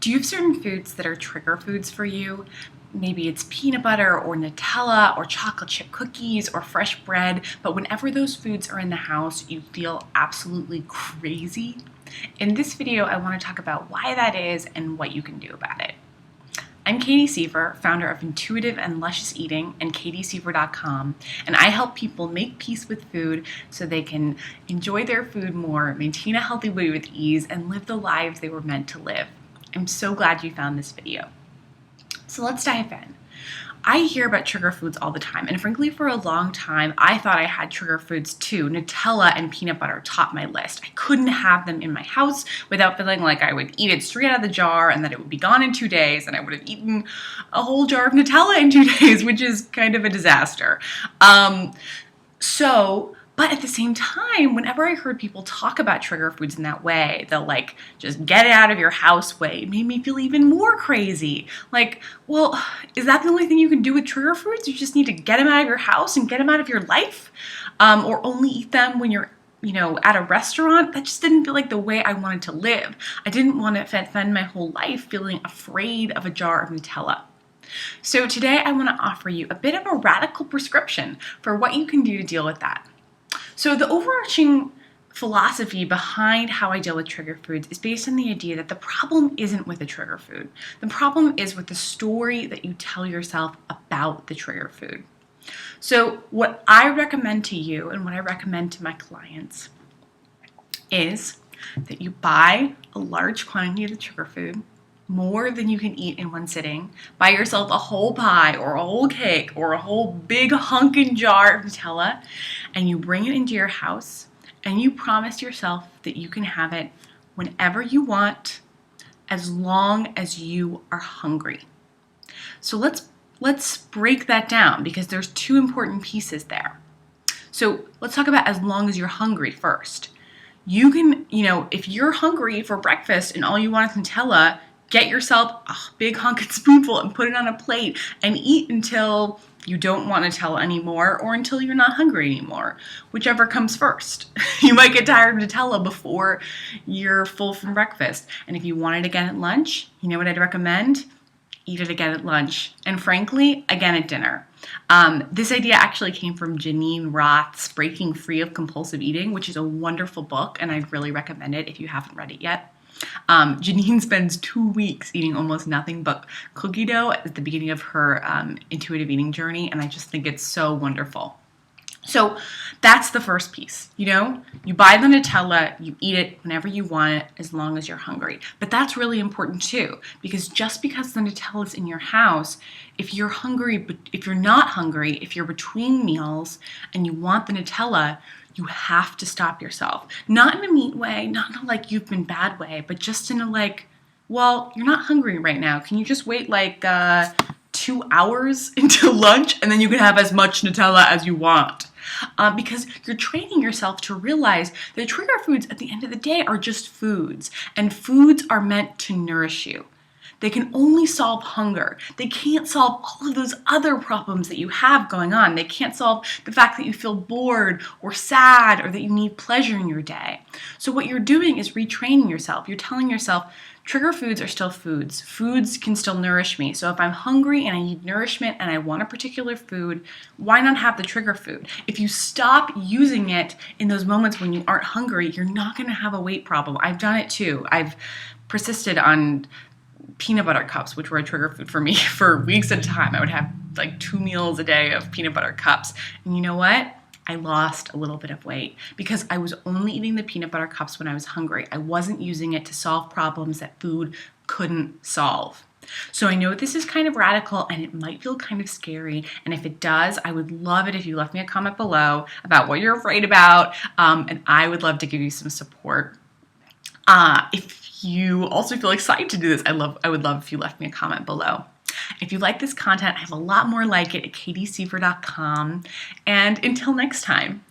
Do you have certain foods that are trigger foods for you? Maybe it's peanut butter or Nutella or chocolate chip cookies or fresh bread, but whenever those foods are in the house, you feel absolutely crazy. In this video, I want to talk about why that is and what you can do about it. I'm Katie Seaver, founder of Intuitive and Luscious Eating and katieseaver.com, and I help people make peace with food so they can enjoy their food more, maintain a healthy weight with ease, and live the lives they were meant to live. I'm so glad you found this video. So let's dive in. I hear about trigger foods all the time, and frankly, for a long time, I thought I had trigger foods too. Nutella and peanut butter topped my list. I couldn't have them in my house without feeling like I would eat it straight out of the jar and that it would be gone in 2 days, and I would have eaten a whole jar of Nutella in 2 days, which is kind of a disaster. But at the same time, whenever I heard people talk about trigger foods in that way, the just get it out of your house way, it made me feel even more crazy. Well, is that the only thing you can do with trigger foods? You just need to get them out of your house and get them out of your life? Or only eat them when you're at a restaurant? That just didn't feel like the way I wanted to live. I didn't want to spend my whole life feeling afraid of a jar of Nutella. So today I want to offer you a bit of a radical prescription for what you can do to deal with that. So the overarching philosophy behind how I deal with trigger foods is based on the idea that the problem isn't with the trigger food. The problem is with the story that you tell yourself about the trigger food. So what I recommend to you and what I recommend to my clients is that you buy a large quantity of the trigger food, more than you can eat in one sitting. Buy yourself a whole pie or a whole cake or a whole big hunkin' jar of Nutella, and you bring it into your house and you promise yourself that you can have it whenever you want, as long as you are hungry. So let's break that down, because there's 2 important pieces there. So let's talk about as long as you're hungry first. You can, if you're hungry for breakfast and all you want is Nutella, get yourself a big hunkin' spoonful and put it on a plate and eat until you don't want Nutella anymore or until you're not hungry anymore, whichever comes first. You might get tired of Nutella before you're full from breakfast. And if you want it again at lunch, you know what I'd recommend? Eat it again at lunch. And frankly, again at dinner. This idea actually came from Janine Roth's Breaking Free of Compulsive Eating, which is a wonderful book, and I'd really recommend it if you haven't read it yet. Janine spends 2 weeks eating almost nothing but cookie dough at the beginning of her intuitive eating journey, and I just think it's so wonderful. So that's the first piece. You buy the Nutella, you eat it whenever you want it, as long as you're hungry. But that's really important too, because just because the Nutella is in your house, if you're hungry, but if you're not hungry, if you're between meals and you want the Nutella, you have to stop yourself. Not in a mean way, not in a you've been bad way, but just in a well, you're not hungry right now. Can you just wait 2 hours until lunch and then you can have as much Nutella as you want? Because you're training yourself to realize that trigger foods at the end of the day are just foods, and foods are meant to nourish you. They can only solve hunger. They can't solve all of those other problems that you have going on. They can't solve the fact that you feel bored or sad or that you need pleasure in your day. So what you're doing is retraining yourself. You're telling yourself, trigger foods are still foods. Foods can still nourish me. So if I'm hungry and I need nourishment and I want a particular food, why not have the trigger food? If you stop using it in those moments when you aren't hungry, you're not going to have a weight problem. I've done it too. I've persisted on peanut butter cups, which were a trigger food for me for weeks at a time. I would have 2 meals a day of peanut butter cups. And you know what? I lost a little bit of weight because I was only eating the peanut butter cups when I was hungry. I wasn't using it to solve problems that food couldn't solve. So I know this is kind of radical and it might feel kind of scary. And if it does, I would love it if you left me a comment below about what you're afraid about. And I would love to give you some support. If you also feel excited to do this, I would love if you left me a comment below. If you like this content, I have a lot more like it at katieseaver.com. And until next time.